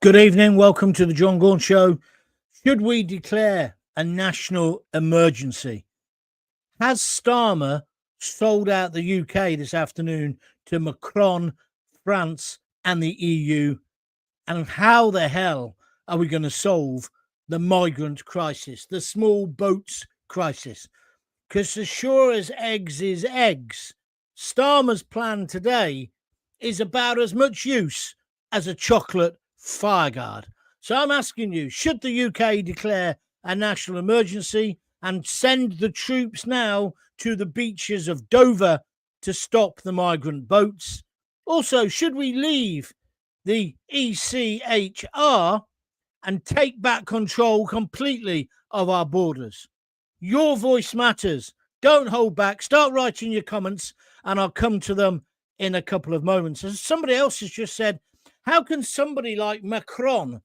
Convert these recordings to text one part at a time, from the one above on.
Good evening. Welcome to the John Gaunt Show. Should we declare a national emergency? Has Starmer sold out the UK this afternoon to Macron, France, and the EU? And how the hell are we going to solve the migrant crisis, the small boats crisis? Because as sure as eggs is eggs, Starmer's plan today is about as much use as a chocolate fireguard. So I'm asking you, should the UK declare a national emergency and send the troops now to the beaches of Dover to stop the migrant boats? Also, should we leave the ECHR and take back control completely of our borders? Your voice matters. Don't hold back. Start writing your comments and I'll come to them in a couple of moments. As somebody else has just said, how can somebody like Macron,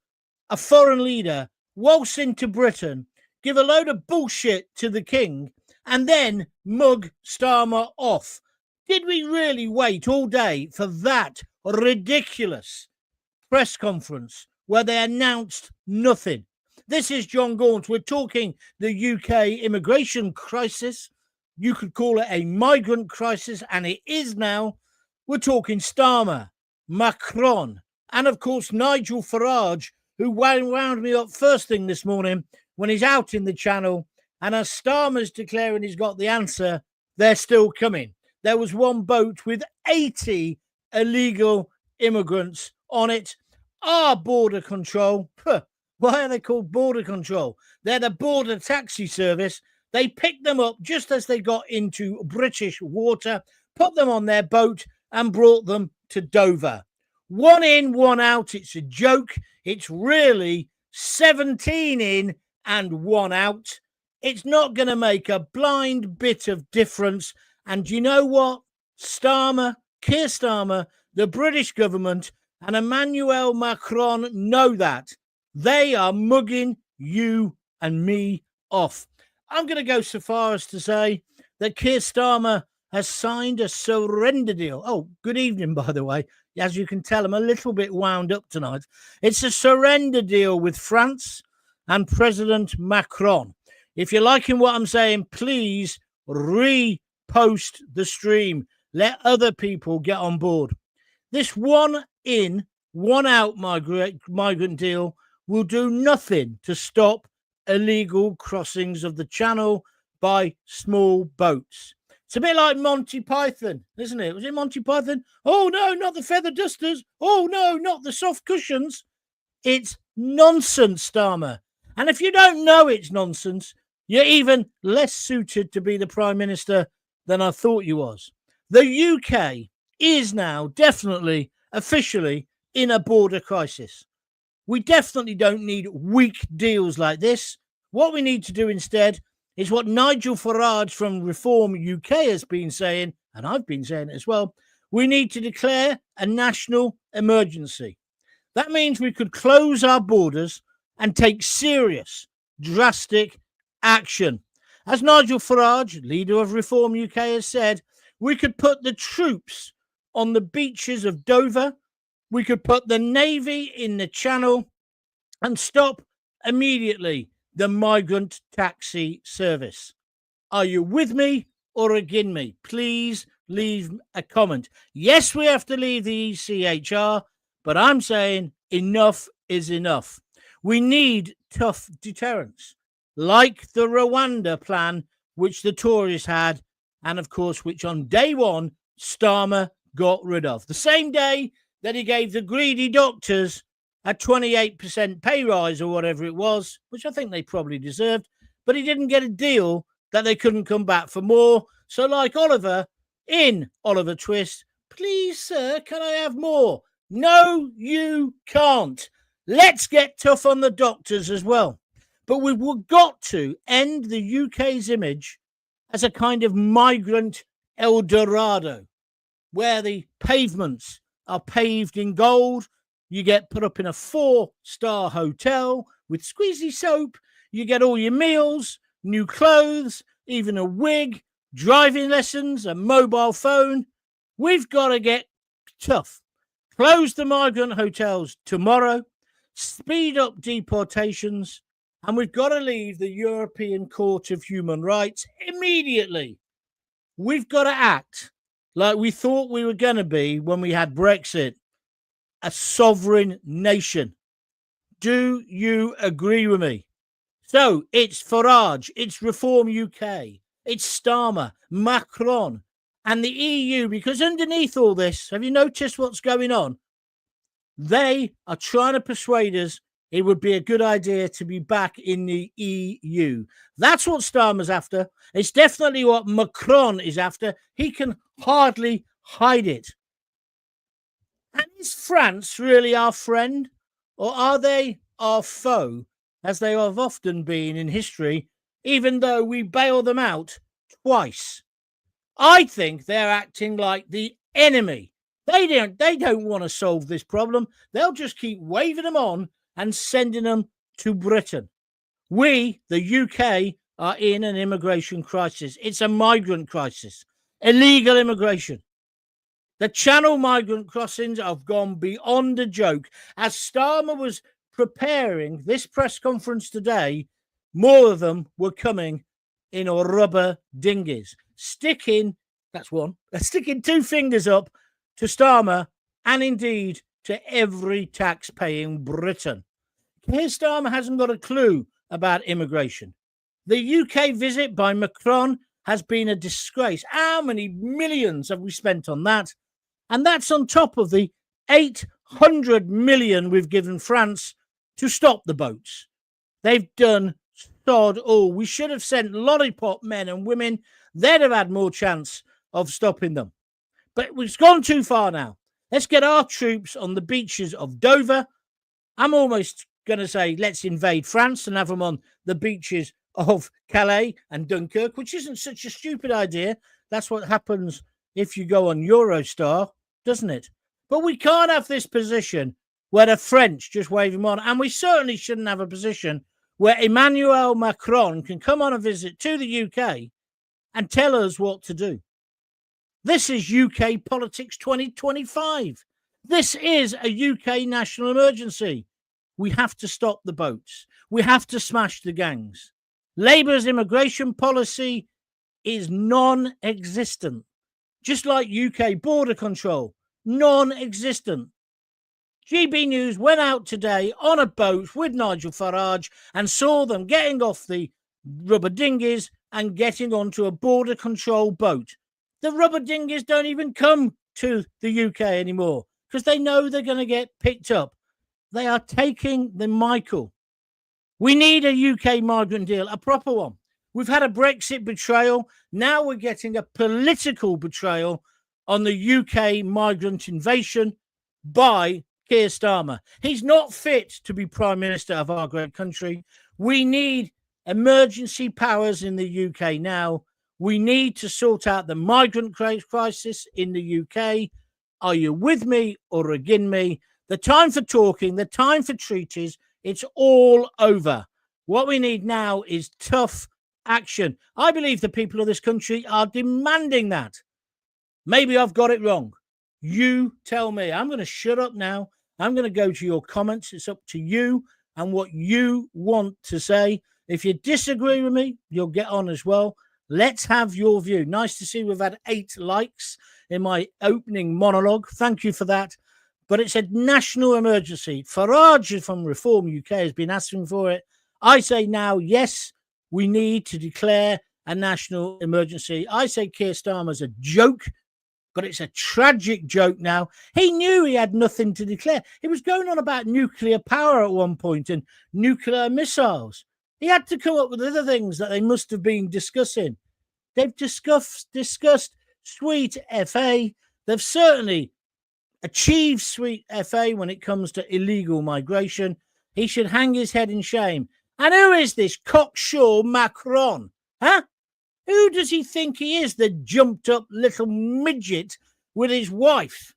a foreign leader, waltz into Britain, give a load of bullshit to the king, and then mug Starmer off? Did we really wait all day for that ridiculous press conference where they announced nothing? This is John Gaunt. We're talking the UK immigration crisis. You could call it a migrant crisis, and it is now. We're talking Starmer, Macron, and of course Nigel Farage, who wound me up first thing this morning when he's out in the channel. And as Starmer's declaring he's got the answer, they're still coming. There was one boat with 80 illegal immigrants on it. Our border control, why are they called border control? They're the border taxi service. They picked them up just as they got into British water, put them on their boat and brought them to Dover. One in, one out. It's a joke. It's really 17 in and one out. It's not going to make a blind bit of difference. And you know what? Starmer, Keir Starmer, the British government, and Emmanuel Macron know that. They are mugging you and me off. I'm going to go so far as to say that Keir Starmer has signed a surrender deal. Oh, good evening, by the way. As you can tell, I'm a little bit wound up tonight. It's a surrender deal with France and President Macron. If you're liking what I'm saying, please repost the stream. Let other people get on board. This one in, one out migrant deal will do nothing to stop illegal crossings of the channel by small boats. It's a bit like Monty Python, isn't it? Was it Monty Python? Oh, no, not the feather dusters. Oh, no, not the soft cushions. It's nonsense, Starmer. And if you don't know it's nonsense, you're even less suited to be the Prime Minister than I thought you was. The UK is now definitely, officially, in a border crisis. We definitely don't need weak deals like this. What we need to do instead is what Nigel Farage from Reform UK has been saying, and I've been saying it as well. We need to declare a national emergency. That means we could close our borders and take serious, drastic action. As Nigel Farage, leader of Reform UK, has said, we could put the troops on the beaches of Dover. We could put the Navy in the Channel and stop immediately the migrant taxi service. Are you with me or against me? Please leave a comment. Yes, we have to leave the ECHR, but I'm saying enough is enough. We need tough deterrents, like the Rwanda plan, which the Tories had, and of course, which on day one, Starmer got rid of. The same day that he gave the greedy doctors a 28% pay rise or whatever it was, which I think they probably deserved, but he didn't get a deal that they couldn't come back for more. So like Oliver, in Oliver Twist, please, sir, can I have more? No, you can't. Let's get tough on the doctors as well. But we've got to end the UK's image as a kind of migrant El Dorado, where the pavements are paved in gold. You get put up in a 4-star hotel with squeezy soap. You get all your meals, new clothes, even a wig, driving lessons, a mobile phone. We've got to get tough. Close the migrant hotels tomorrow. speed up deportations, and we've got to leave the European Court of Human Rights immediately. We've got to act like we thought we were going to be when we had Brexit, a sovereign nation. Do you agree with me? So it's Farage, it's Reform UK, it's Starmer, Macron, and the EU, because underneath all this, have you noticed what's going on? They are trying to persuade us it would be a good idea to be back in the EU. That's what Starmer's after. It's definitely what Macron is after. He can hardly hide it. And is France really our friend? Or are they our foe, as they have often been in history, even though we bail them out twice? I think they're acting like the enemy. They don't want to solve this problem. They'll just keep waving them on and sending them to Britain. We, the UK, are in an immigration crisis. It's a migrant crisis, illegal immigration. The Channel migrant crossings have gone beyond a joke. As Starmer was preparing this press conference today, more of them were coming in rubber dinghies, sticking two fingers up to Starmer and indeed to every tax-paying Briton. Keir Starmer hasn't got a clue about immigration. The UK visit by Macron has been a disgrace. How many millions have we spent on that? And that's on top of the 800 million we've given France to stop the boats. They've done sod all. We should have sent lollipop men and women. They'd have had more chance of stopping them. But we've gone too far now. Let's get our troops on the beaches of Dover. I'm almost going to say let's invade France and have them on the beaches of Calais and Dunkirk, which isn't such a stupid idea. That's what happens if you go on Eurostar, doesn't it? But we can't have this position where the French just wave them on. And we certainly shouldn't have a position where Emmanuel Macron can come on a visit to the UK and tell us what to do. This is UK politics 2025. This is a UK national emergency. We have to stop the boats. We have to smash the gangs. Labour's immigration policy is non-existent. Just like UK border control, non-existent. GB News went out today on a boat with Nigel Farage and saw them getting off the rubber dinghies and getting onto a border control boat. The rubber dinghies don't even come to the UK anymore because they know they're going to get picked up. They are taking the Michael. We need a UK migrant deal, a proper one. We've had a Brexit betrayal. Now we're getting a political betrayal on the UK migrant invasion by Keir Starmer. He's not fit to be Prime Minister of our great country. We need emergency powers in the UK now. We need to sort out the migrant crisis in the UK. Are you with me or against me? The time for talking, the time for treaties, it's all over. What we need now is tough action. I believe the people of this country are demanding that. Maybe I've got it wrong. You tell me. I'm going to shut up now. I'm going to go to your comments. It's up to you and what you want to say. If you disagree with me, you'll get on as well. Let's have your view. Nice to see we've had 8 likes in my opening monologue. Thank you for that. But it's a national emergency. Farage from Reform UK has been asking for it. I say now, yes, we need to declare a national emergency. I say Keir Starmer's a joke, but it's a tragic joke now. He knew he had nothing to declare. He was going on about nuclear power at one point and nuclear missiles. He had to come up with other things that they must have been discussing. They've discussed sweet FA. They've certainly achieved sweet FA when it comes to illegal migration. He should hang his head in shame. And who is this cocksure Macron? Huh? Who does he think he is, the jumped up little midget with his wife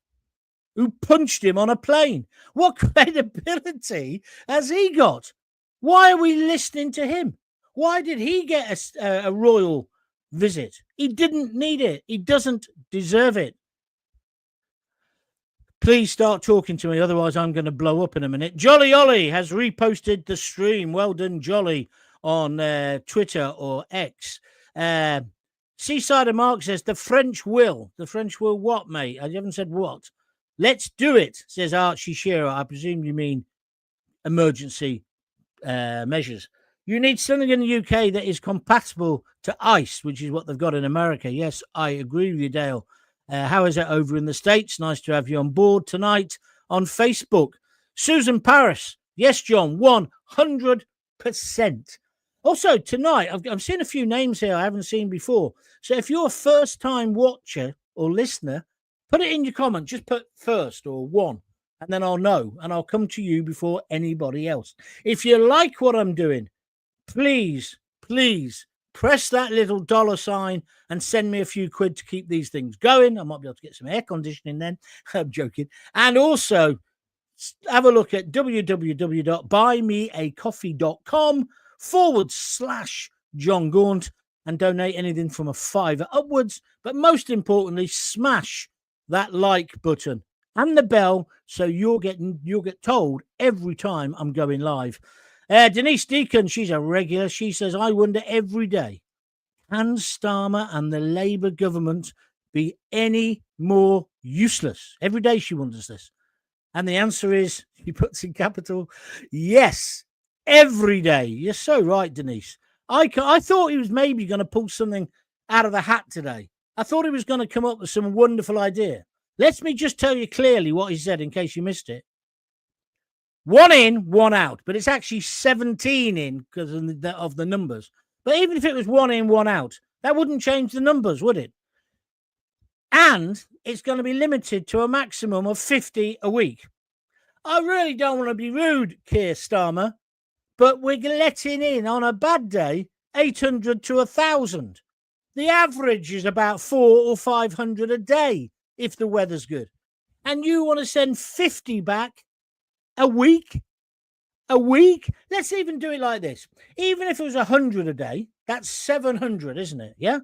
who punched him on a plane? What credibility has he got? Why are we listening to him? Why did he get a royal visit? He didn't need it. He doesn't deserve it. Please start talking to me, otherwise I'm going to blow up in a minute. Jolly Ollie has reposted the stream. Well done, Jolly, on Twitter or X. Seaside of Mark says, the French will. The French will what, mate? I haven't said what. Let's do it, says Archie Shearer. I presume you mean emergency measures. You need something in the UK that is compatible to ICE, which is what they've got in America. Yes, I agree with you, Dale. How is it over in the States? Nice to have you on board tonight on Facebook. Susan Paris. Yes, John, 100%. Also, tonight, I'm seeing a few names here I haven't seen before. So if you're a first-time watcher or listener, put it in your comment. Just put first or one, and then I'll know, and I'll come to you before anybody else. If you like what I'm doing, please press that little dollar sign and send me a few quid to keep these things going. I might be able to get some air conditioning then. I'm joking. And also, have a look at www.buymeacoffee.com/John Gaunt and donate anything from £5 upwards. But most importantly, smash that like button and the bell so you'll get told every time I'm going live. Denise Deacon, she's a regular. She says, I wonder every day, can Starmer and the Labour government be any more useless? Every day she wonders this. And the answer is, she puts in capital, yes, every day. You're so right, Denise. I thought he was maybe going to pull something out of the hat today. I thought he was going to come up with some wonderful idea. Let me just tell you clearly what he said in case you missed it. 1 in, 1 out, but it's actually 17 in because of the numbers. But even if it was 1 in, 1 out, that wouldn't change the numbers, would it? And it's going to be limited to a maximum of 50 a week. I really don't want to be rude, Keir Starmer, but we're letting in on a bad day 800 to 1,000. The average is about 400 or 500 a day if the weather's good. And you want to send 50 back a week? A week? Let's even do it like this. Even if it was 100 a day, that's 700, isn't it? Yeah?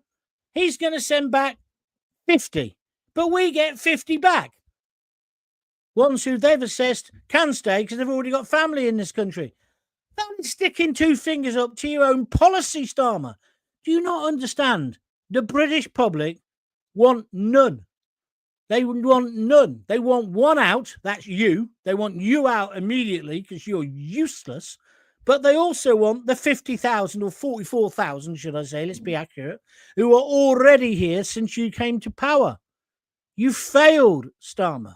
He's going to send back 50, but we get 50 back. Ones who they've assessed can stay because they've already got family in this country. Don't sticking 2 fingers up to your own policy, Starmer. Do you not understand? The British public want none. They want none. They want 1 out. That's you. They want you out immediately because you're useless. But they also want the 50,000 or 44,000, should I say, let's be accurate, who are already here since you came to power. You failed, Starmer.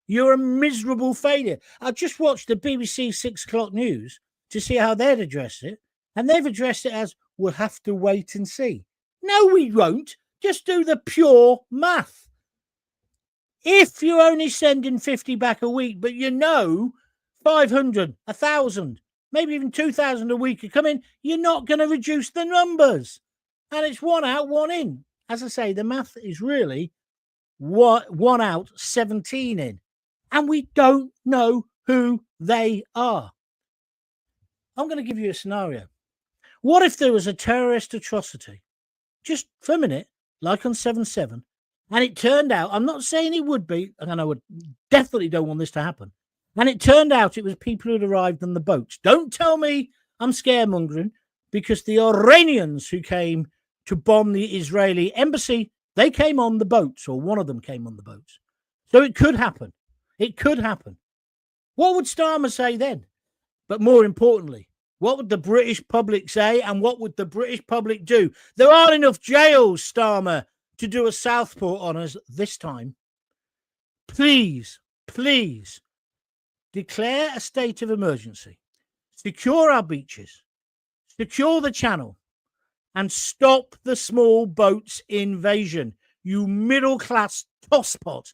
You're a miserable failure. I just watched the BBC 6 o'clock news to see how they'd address it. And they've addressed it as, we'll have to wait and see. No, we won't. Just do the pure math. If you're only sending 50 back a week, but 500, 1,000, maybe even 2,000 a week are coming, you're not going to reduce the numbers. And it's 1 out, 1 in. As I say, the math is really 1 out, 17 in. And we don't know who they are. I'm going to give you a scenario. What if there was a terrorist atrocity? Just for a minute, like on 7/7, and it turned out, I'm not saying it would be, and I would definitely don't want this to happen, and it turned out it was people who'd arrived on the boats. Don't tell me I'm scaremongering, because the Iranians who came to bomb the Israeli embassy, they came on the boats, or one of them came on the boats. So it could happen. It could happen. What would Starmer say then? But more importantly, what would the British public say, and what would the British public do? There aren't enough jails, Starmer, to do a Southport on us this time. Please declare a state of emergency. Secure our beaches. Secure the channel. And stop the small boats invasion, you middle-class tosspot.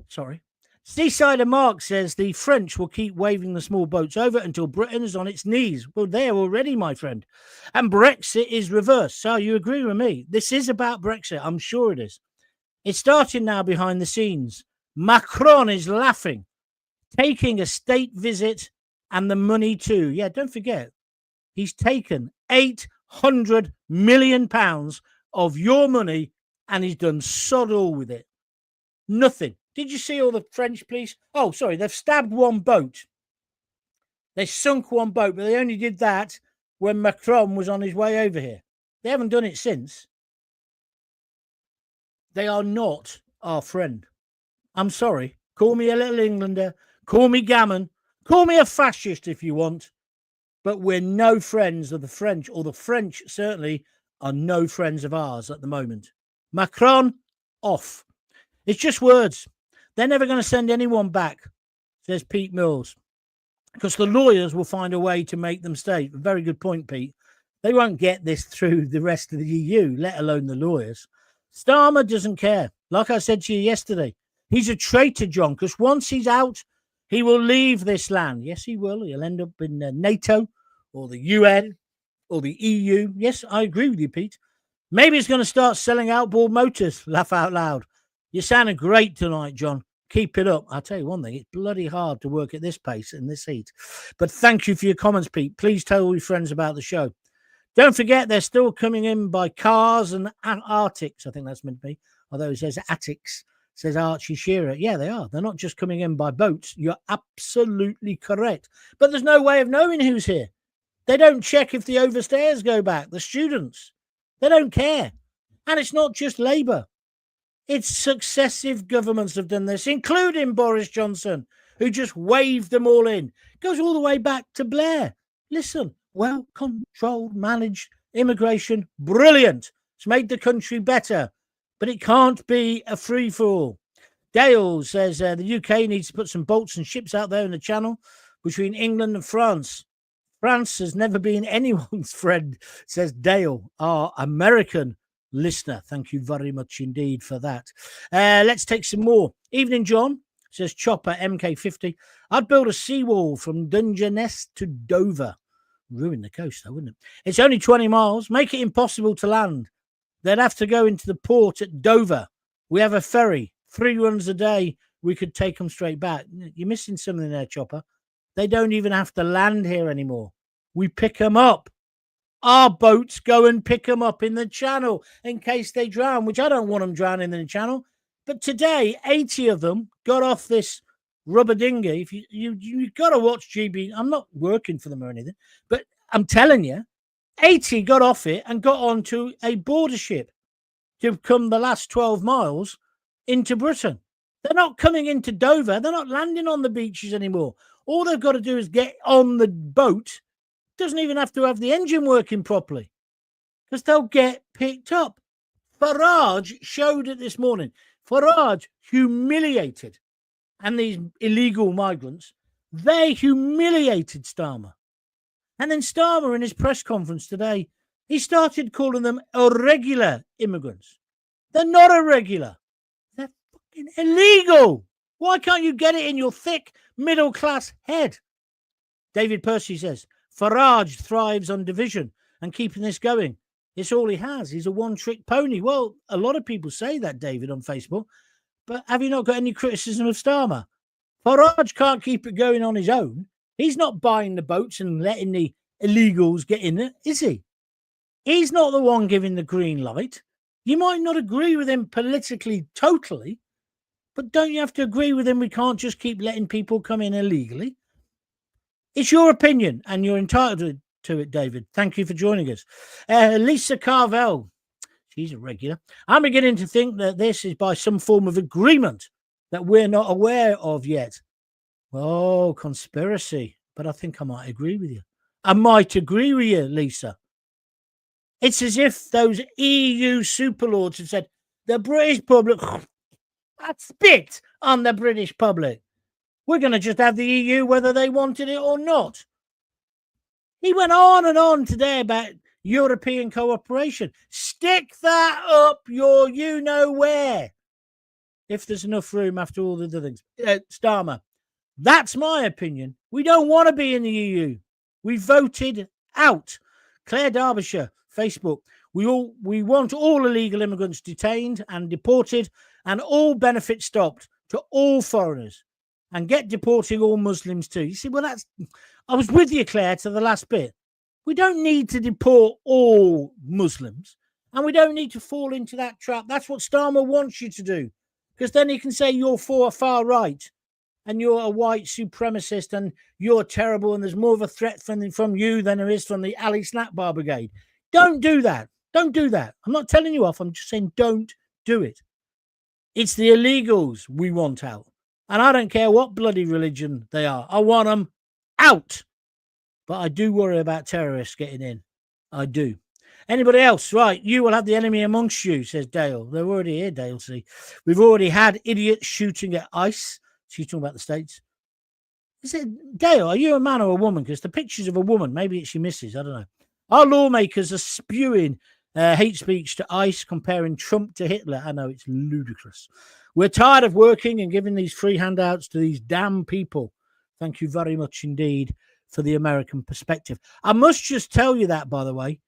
Sorry. Seaside of Mark says the French will keep waving the small boats over until Britain is on its knees. Well, they're already, my friend. And Brexit is reversed. So you agree with me. This is about Brexit. I'm sure it is. It's starting now behind the scenes. Macron is laughing, taking a state visit and the money too. Yeah, don't forget, he's taken £800 million of your money and he's done sod all with it. Nothing. Did you see all the French police? Oh, sorry, they've stabbed one boat. They sunk one boat, but they only did that when Macron was on his way over here. They haven't done it since. They are not our friend. I'm sorry. Call me a little Englander. Call me gammon. Call me a fascist if you want. But we're no friends of the French, or the French certainly are no friends of ours at the moment. Macron, off. It's just words. They're never going to send anyone back, says Pete Mills, because the lawyers will find a way to make them stay. A very good point, Pete. They won't get this through the rest of the EU, let alone the lawyers. Starmer doesn't care. Like I said to you yesterday, he's a traitor, John, because once he's out, he will leave this land. Yes, he will. He'll end up in NATO or the UN or the EU. Yes, I agree with you, Pete. Maybe he's going to start selling outboard motors. Laugh out loud. You're sounding great tonight, John. Keep it up. I'll tell you one thing. It's bloody hard to work at this pace in this heat. But thank you for your comments, Pete. Please tell all your friends about the show. Don't forget, they're still coming in by cars and Arctics. I think that's meant to be. Although it says Attics, says Archie Shearer. Yeah, they are. They're not just coming in by boats. You're absolutely correct. But there's no way of knowing who's here. They don't check if the overstayers go back, the students. They don't care. And it's not just Labour. It's successive governments have done this, including Boris Johnson, who just waved them all in. Goes all the way back to Blair. Listen, well-controlled, managed immigration, brilliant. It's made the country better, but it can't be a free-for-all. Dale says the UK needs to put some boats and ships out there in the channel between England and France. France has never been anyone's friend, says Dale, our American listener. Thank you very much indeed for that. Let's take some more. Evening, John, says Chopper MK50. I'd build a seawall from Dungeness to Dover. Ruin the coast, though, wouldn't it? It's only 20 miles. Make it impossible to land. They'd have to go into the port at Dover. We have a ferry. 3 runs a day. We could take them straight back. You're missing something there, Chopper. They don't even have to land here anymore. We pick them up. Our boats go and pick them up in the channel in case they drown, which I don't want them drowning in the channel. But today, 80 of them got off this rubber dinghy. If you've got to watch GB. I'm not working for them or anything, but I'm telling you, 80 got off it and got onto a border ship to come the last 12 miles into Britain. They're not coming into Dover. They're not landing on the beaches anymore. All they've got to do is get on the boat. Doesn't even have to have the engine working properly because they'll get picked up. Farage showed it this morning. Farage humiliated, and these illegal migrants, they humiliated Starmer. And then Starmer in his press conference today, he started calling them irregular immigrants. They're not irregular. They're fucking illegal. Why can't you get it in your thick middle-class head? David Percy says, Farage thrives on division and keeping this going. It's all he has. He's a one-trick pony. Well, a lot of people say that, David, on Facebook. But have you not got any criticism of Starmer? Farage can't keep it going on his own. He's not buying the boats and letting the illegals get in it, is he? He's not the one giving the green light. You might not agree with him politically totally, but don't you have to agree with him? We can't just keep letting people come in illegally. It's your opinion, and you're entitled to it, David. Thank you for joining us. Lisa Carvel, she's a regular. I'm beginning to think that this is by some form of agreement that we're not aware of yet. Oh, conspiracy. But I think I might agree with you. I might agree with you, Lisa. It's as if those EU superlords had said, the British public, I spit on the British public. We're going to just have the EU whether they wanted it or not. He went on and on today about European cooperation. Stick that up your you-know-where. If there's enough room after all the other things. Starmer, that's my opinion. We don't want to be in the EU. We voted out. Claire Derbyshire, Facebook. We want all illegal immigrants detained and deported and all benefits stopped to all foreigners. And get deporting all Muslims too. You see, well, I was with you, Claire, to the last bit. We don't need to deport all Muslims, and we don't need to fall into that trap. That's what Starmer wants you to do, because then he can say you're far right and you're a white supremacist and you're terrible and there's more of a threat from you than there is from the Ali Snap Bar Brigade. Don't do that. Don't do that. I'm not telling you off. I'm just saying don't do it. It's the illegals we want out. And I don't care what bloody religion they are. I want them out. But I do worry about terrorists getting in. I do. Anybody else? Right, you will have the enemy amongst you, says Dale. They're already here, Dale. See, we've already had idiots shooting at ICE. She's talking about the States. Is it Dale? Are you a man or a woman? Because the pictures of a woman, maybe it's your missus. I don't know. Our lawmakers are spewing hate speech to ICE, comparing Trump to Hitler. I know, it's ludicrous. We're tired of working and giving these free handouts to these damn people. Thank you very much indeed for the American perspective. I must just tell you that, by the way.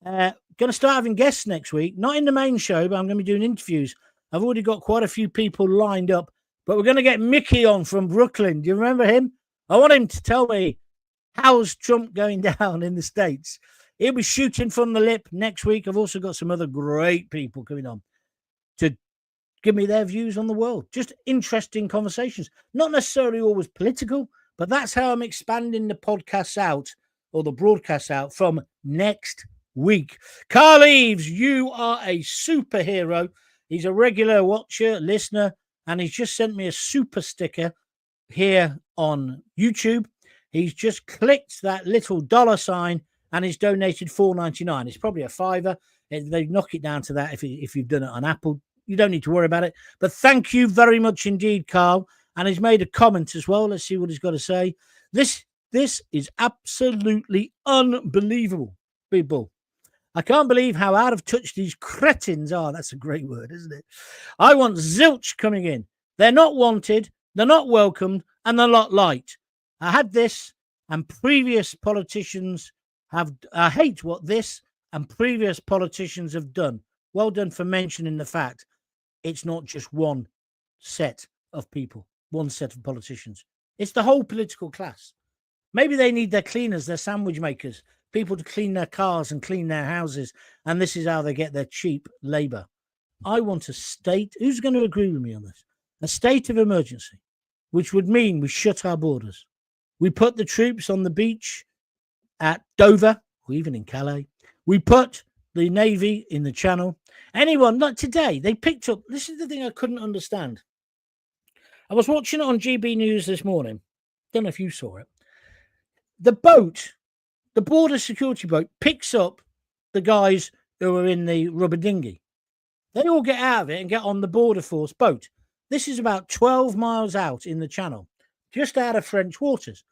Going to start having guests next week, not in the main show, but I'm going to be doing interviews. I've already got quite a few people lined up, but we're going to get Mickey on from Brooklyn. Do you remember him? I want him to tell me, how's Trump going down in the States? He'll be shooting from the lip next week. I've also got some other great people coming on to give me their views on the world. Just interesting conversations. Not necessarily always political, but that's how I'm expanding the podcasts out, or the broadcasts out, from next week. Carl Eves, you are a superhero. He's a regular watcher, listener, and he's just sent me a super sticker here on YouTube. He's just clicked that little $sign and he's donated $4.99. It's probably a $5. They knock it down to that if you've done it on Apple. You don't need to worry about it. But thank you very much indeed, Carl. And he's made a comment as well. Let's see what he's got to say. This is absolutely unbelievable, people. I can't believe how out of touch these cretins are. That's a great word, isn't it? I want zilch coming in. They're not wanted, they're not welcomed, and they're not liked. I had this, and previous politicians have... I hate what this and previous politicians have done. Well done for mentioning the fact it's not just one set of people, one set of politicians. It's the whole political class. Maybe they need their cleaners, their sandwich makers, people to clean their cars and clean their houses, and this is how they get their cheap labour. I want a state... Who's going to agree with me on this? A state of emergency, which would mean we shut our borders. We put the troops on the beach at Dover, or even in Calais. We put the Navy in the Channel. Anyone, like today, they picked up... This is the thing I couldn't understand. I was watching it on GB News this morning. Don't know if you saw it. The boat, the border security boat, picks up the guys who are in the rubber dinghy. They all get out of it and get on the border force boat. This is about 12 miles out in the Channel, just out of French waters.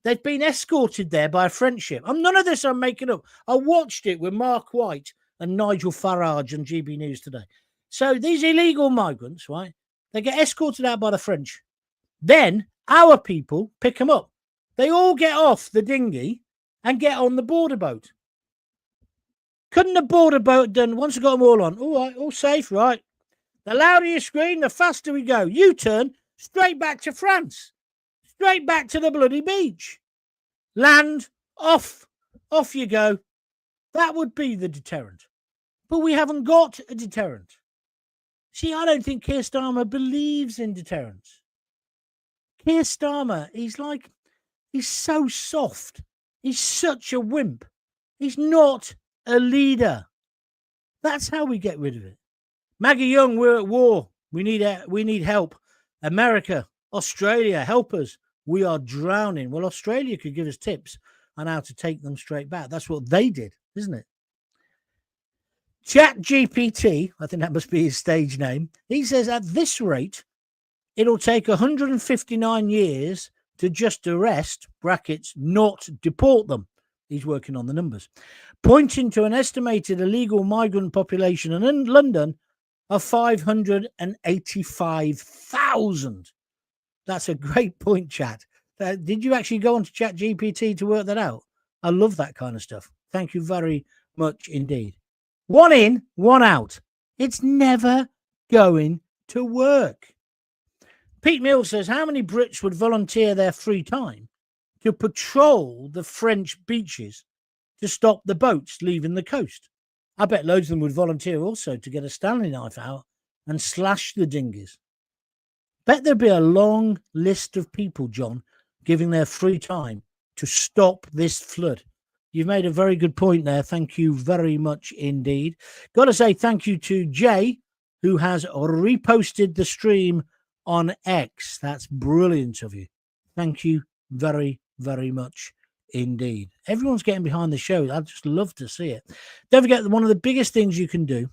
They've been escorted there by a French ship. None of this I'm making up. I watched it with Mark White and Nigel Farage on GB News today. So these illegal migrants, right, they get escorted out by the French. Then our people pick them up. They all get off the dinghy and get on the border boat. Couldn't the border boat done, once we got them all on, all right, all safe, right? The louder you scream, the faster we go. You turn straight back to France. Straight back to the bloody beach. Land, off you go. That would be the deterrent. But we haven't got a deterrent. See, I don't think Keir Starmer believes in deterrence. Keir Starmer, he's so soft. He's such a wimp. He's not a leader. That's how we get rid of it. Maggie Young, we're at war. We need help. America, Australia, help us. We are drowning. Well, Australia could give us tips on how to take them straight back. That's what they did, isn't it? ChatGPT, I think that must be his stage name. He says at this rate, it'll take 159 years to just arrest, brackets, not deport them. He's working on the numbers. Pointing to an estimated illegal migrant population in London of 585,000. That's a great point, chat. Did you actually go on to ChatGPT to work that out? I love that kind of stuff. Thank you very much indeed. One in, one out. It's never going to work. Pete Mills says, how many Brits would volunteer their free time to patrol the French beaches to stop the boats leaving the coast? I bet loads of them would volunteer also to get a Stanley knife out and slash the dinghies. Bet there'd be a long list of people, John, giving their free time to stop this flood. You've made a very good point there. Thank you very much indeed. Got to say thank you to Jay, who has reposted the stream on X. That's brilliant of you. Thank you very, very much indeed. Everyone's getting behind the show. I'd just love to see it. Don't forget that one of the biggest things you can do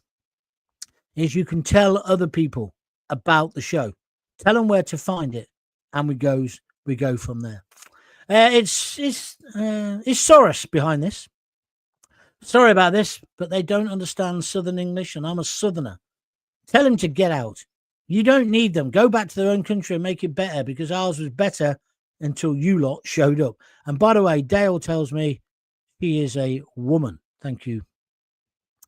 is you can tell other people about the show. Tell them where to find it, and we go from there. It's Soros behind this. Sorry about this, but they don't understand Southern English, and I'm a Southerner. Tell them to get out. You don't need them. Go back to their own country and make it better, because ours was better until you lot showed up. And by the way, Dale tells me he is a woman. Thank you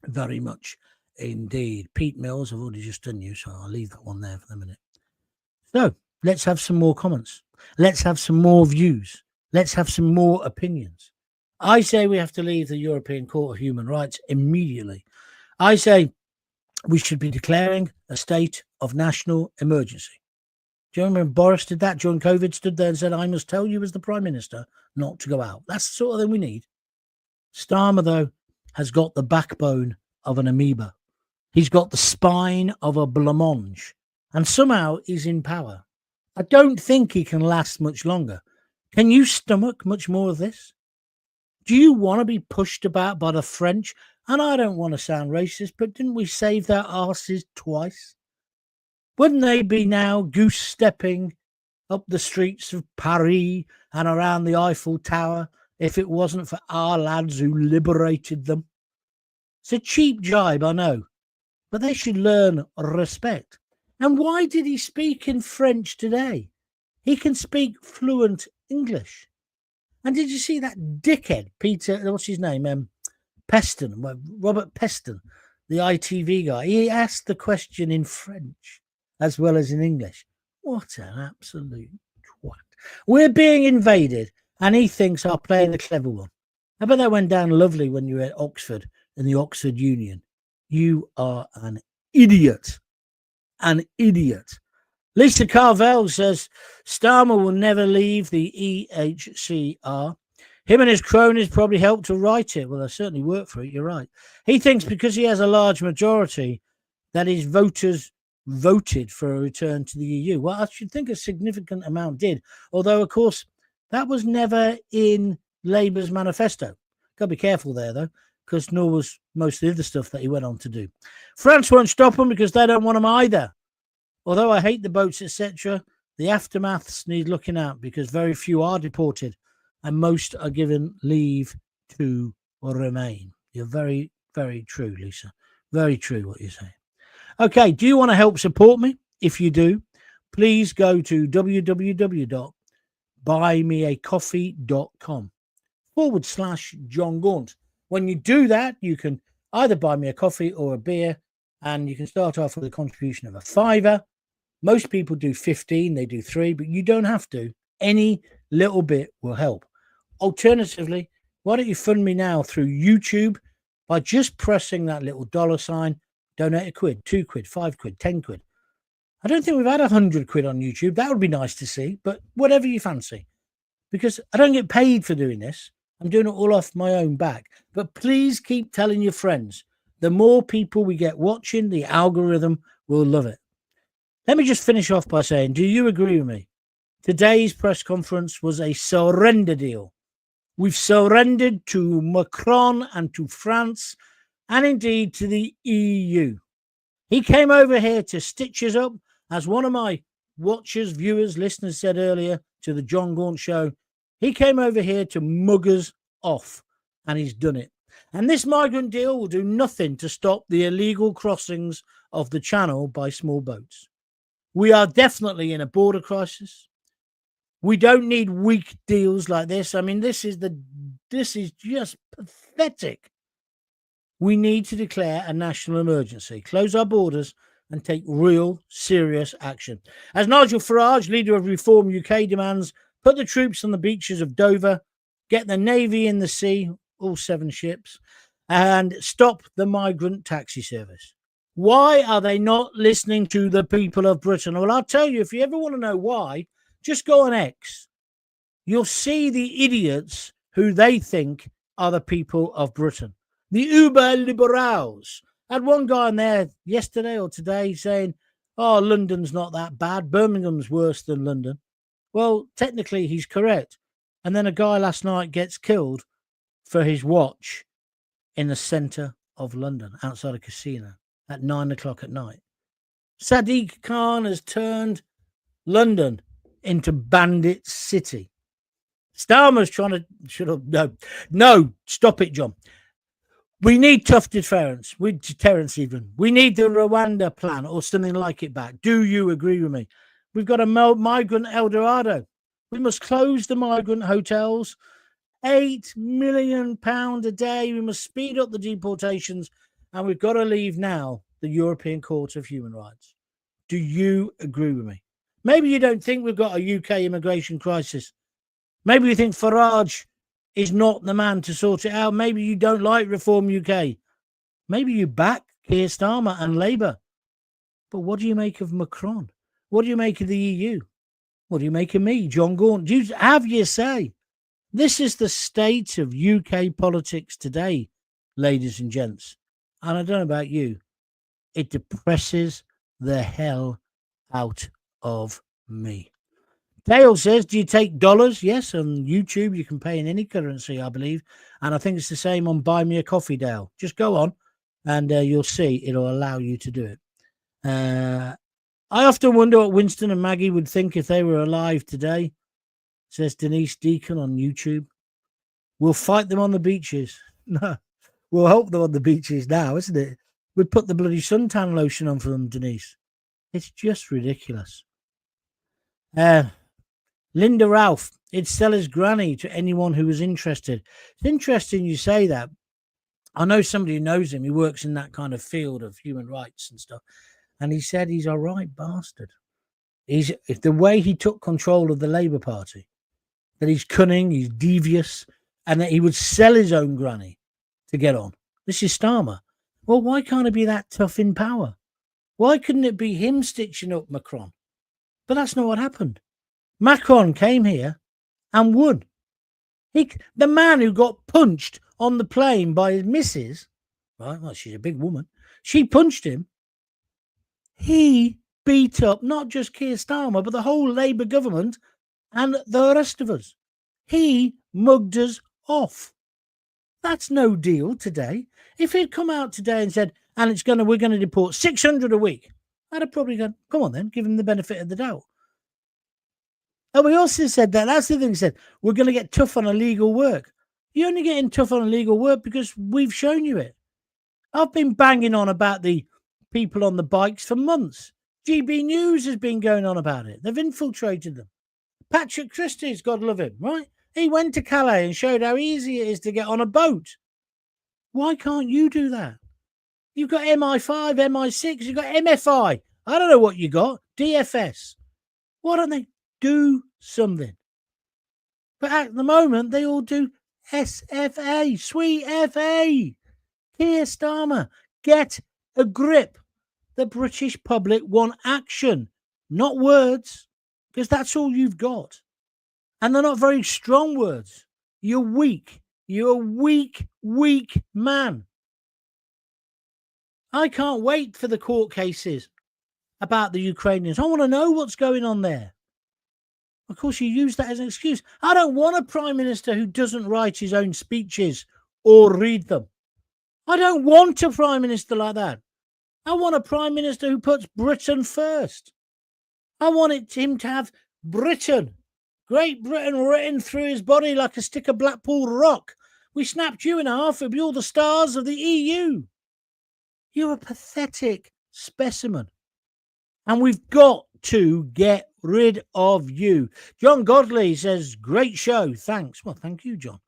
very much indeed. Pete Mills, I've already just done you, so I'll leave that one there for the minute. So let's have some more comments. Let's have some more views. Let's have some more opinions. I say we have to leave the European Court of Human Rights immediately. I say we should be declaring a state of national emergency. Do you remember Boris did that during COVID, stood there and said, I must tell you as the Prime Minister not to go out. That's the sort of thing we need. Starmer, though, has got the backbone of an amoeba. He's got the spine of a blancmange, and somehow he's in power. I don't think he can last much longer. Can you stomach much more of this? Do you want to be pushed about by the French? And I don't want to sound racist, but didn't we save their arses twice? Wouldn't they be now goose-stepping up the streets of Paris and around the Eiffel Tower if it wasn't for our lads who liberated them? It's a cheap jibe, I know, but they should learn respect. And why did he speak in French today? He can speak fluent English. And did you see that dickhead, Peter, what's his name? Peston, Robert Peston, the ITV guy. He asked the question in French as well as in English. What an absolute twat. We're being invaded, and he thinks I'm playing the clever one. I bet that went down lovely when you were at Oxford in the Oxford Union. You are an idiot. An idiot. Lisa Carvel says Starmer will never leave the ECHR. Him and his cronies probably helped to write it. Well, they certainly worked for it. You're right. He thinks because he has a large majority that his voters voted for a return to the EU. Well, I should think a significant amount did. Although, of course, that was never in Labour's manifesto. Got to be careful there, though, because nor was most of the other stuff that he went on to do. France won't stop him because they don't want him either. Although I hate the boats, etc., the aftermaths need looking at because very few are deported and most are given leave to remain. You're very, very true, Lisa. Very true what you're saying. Okay, do you want to help support me? If you do, please go to www.buymeacoffee.com/John Gaunt. When you do that, you can either buy me a coffee or a beer, and you can start off with a contribution of £5. Most people do 15, they do 3, but you don't have to. Any little bit will help. Alternatively, why don't you fund me now through YouTube by just pressing that little $sign, donate a quid, 2 quid, 5 quid, 10 quid. I don't think we've had 100 quid on YouTube. That would be nice to see, but whatever you fancy. Because I don't get paid for doing this. I'm doing it all off my own back. But please keep telling your friends. The more people we get watching, the algorithm will love it. Let me just finish off by saying, do you agree with me? Today's press conference was a surrender deal. We've surrendered to Macron and to France and indeed to the EU. He came over here to stitch us up. As one of my watchers, viewers, listeners said earlier to the John Gaunt show, he came over here to mug us off, and he's done it. And this migrant deal will do nothing to stop the illegal crossings of the channel by small boats. We are definitely in a border crisis. We don't need weak deals like this. I mean, this is just pathetic. We need to declare a national emergency, close our borders, and take real, serious action. As Nigel Farage, leader of Reform UK, demands, put the troops on the beaches of Dover, get the Navy in the sea, all 7 ships, and stop the migrant taxi service. Why are they not listening to the people of Britain? Well, I'll tell you, if you ever want to know why, just go on X. You'll see the idiots who they think are the people of Britain. The uber liberals. I had one guy in there yesterday or today saying, oh, London's not that bad. Birmingham's worse than London. Well, technically, he's correct. And then a guy last night gets killed for his watch in the centre of London, outside a casino, at 9 o'clock at night. Sadiq Khan has turned London into Bandit City. Starmer's trying to... No, stop it, John. We need tough deterrents. Deterrents even. We need the Rwanda plan or something like it back. Do you agree with me? We've got a migrant El Dorado. We must close the migrant hotels. £8 million a day. We must speed up the deportations. And we've got to leave now the European Court of Human Rights. Do you agree with me? Maybe you don't think we've got a UK immigration crisis. Maybe you think Farage is not the man to sort it out. Maybe you don't like Reform UK. Maybe you back Keir Starmer and Labour. But what do you make of Macron? What do you make of the EU? What do you make of me, John Gaunt? Do you have your say? This is the state of UK politics today, ladies and gents. And I don't know about you. It depresses the hell out of me. Dale says, do you take dollars? Yes, on YouTube you can pay in any currency, I believe. And I think it's the same on Buy Me a Coffee, Dale. Just go on and you'll see it'll allow you to do it. I often wonder what Winston and Maggie would think if they were alive today, says Denise Deacon on YouTube. We'll fight them on the beaches. No, we'll help them on the beaches now, isn't it? We'd put the bloody suntan lotion on for them, Denise. It's just ridiculous. Linda Ralph, it'd sell his granny to anyone who was interested. It's interesting you say that. I know somebody who knows him. He works in that kind of field of human rights and stuff. And he said he's a right bastard. If the way he took control of the Labour Party, that he's cunning, he's devious, and that he would sell his own granny to get on. This is Starmer. Well, why can't it be that tough in power? Why couldn't it be him stitching up Macron? But that's not what happened. Macron came here and won. The man who got punched on the plane by his missus, right? Well, she's a big woman. She punched him. He beat up not just Keir Starmer, but the whole Labour government and the rest of us. He mugged us off. That's no deal today. If he'd come out today and said, and we're going to deport 600 a week, I'd have probably gone, come on then, give him the benefit of the doubt. And we also said that, that's the thing he said, we're going to get tough on illegal work. You're only getting tough on illegal work because we've shown you it. I've been banging on about the people on the bikes for months. GB News has been going on about it. They've infiltrated them. Patrick Christie's, God love him, right? He went to Calais and showed how easy it is to get on a boat. Why can't you do that? You've got MI5, MI6, you've got MFI. I don't know what you got. DFS. Why don't they do something? But at the moment, they all do SFA. Sweet FA. Keir Starmer, get a grip. The British public want action, not words, because that's all you've got. And they're not very strong words. You're weak. You're a weak, weak man. I can't wait for the court cases about the Ukrainians. I want to know what's going on there. Of course, you use that as an excuse. I don't want a prime minister who doesn't write his own speeches or read them. I don't want a prime minister like that. I want a prime minister who puts Britain first. I want him to have Britain, Great Britain, written through his body like a stick of Blackpool rock. We snapped you in half, it'd be all the stars of the EU. You're a pathetic specimen. And we've got to get rid of you. John Godley says, great show. Thanks. Well, thank you, John.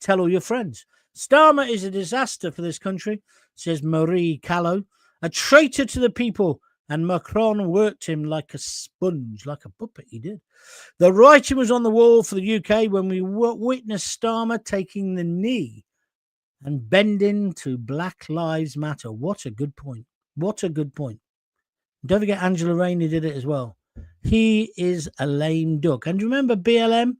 Tell all your friends. Starmer is a disaster for this country, says Marie Callow. A traitor to the people. And Macron worked him like a sponge, like a puppet, he did. The writing was on the wall for the UK when we witnessed Starmer taking the knee and bending to Black Lives Matter. What a good point. What a good point. Don't forget Angela Rainey did it as well. He is a lame duck. And remember BLM?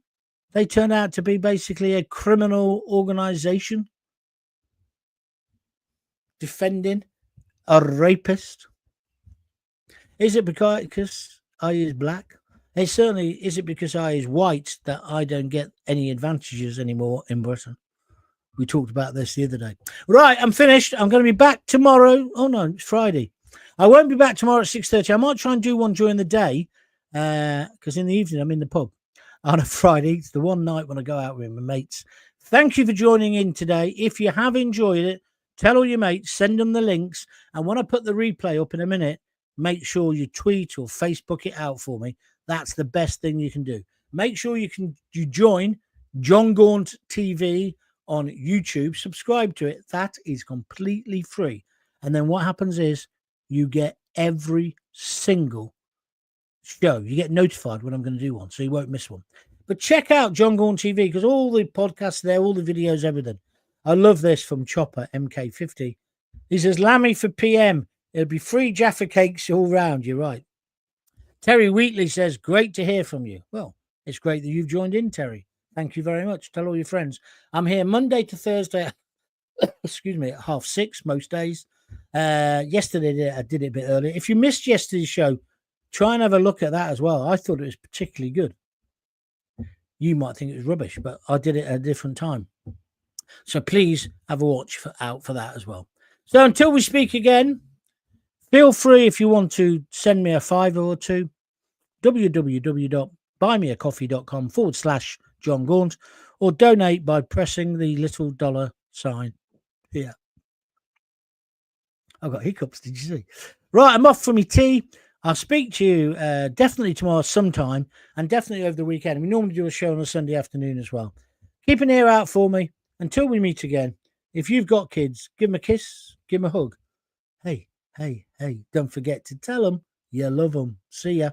They turned out to be basically a criminal organization defending a rapist. Is it because I is black? It certainly is it because I is white that I don't get any advantages anymore in Britain. We talked about this the other day. Right, I'm finished. I'm going to be back tomorrow. Oh no, it's Friday. I won't be back tomorrow at 6:30. I might try and do one during the day because in the evening I'm in the pub on a Friday. It's the one night when I go out with my mates. Thank you for joining in today. If you have enjoyed it, tell all your mates, send them the links. And when I put the replay up in a minute, make sure you tweet or Facebook it out for me. That's the best thing you can do. Make sure you join John Gaunt TV on YouTube. Subscribe to it. That is completely free. And then what happens is you get every single show. You get notified when I'm going to do one, so you won't miss one. But check out John Gaunt TV because all the podcasts there, all the videos, everything. I love this from Chopper MK50. He says, Lammy for PM. It'll be free Jaffa cakes all round. You're right. Terry Wheatley says, great to hear from you. Well, it's great that you've joined in, Terry. Thank you very much. Tell all your friends. I'm here Monday to Thursday, excuse me, at 6:30 most days. Yesterday, I did it a bit earlier. If you missed yesterday's show, try and have a look at that as well. I thought it was particularly good. You might think it was rubbish, but I did it at a different time. So please have a watch out for that as well. So until we speak again, feel free if you want to send me a $5 or $2, www.buymeacoffee.com/John Gaunt, or donate by pressing the little dollar sign here. I've got hiccups, did you see? Right, I'm off for my tea. I'll speak to you definitely tomorrow sometime and definitely over the weekend. We normally do a show on a Sunday afternoon as well. Keep an ear out for me until we meet again. If you've got kids, give them a kiss, give them a hug. Hey, don't forget to tell them you love them. See ya.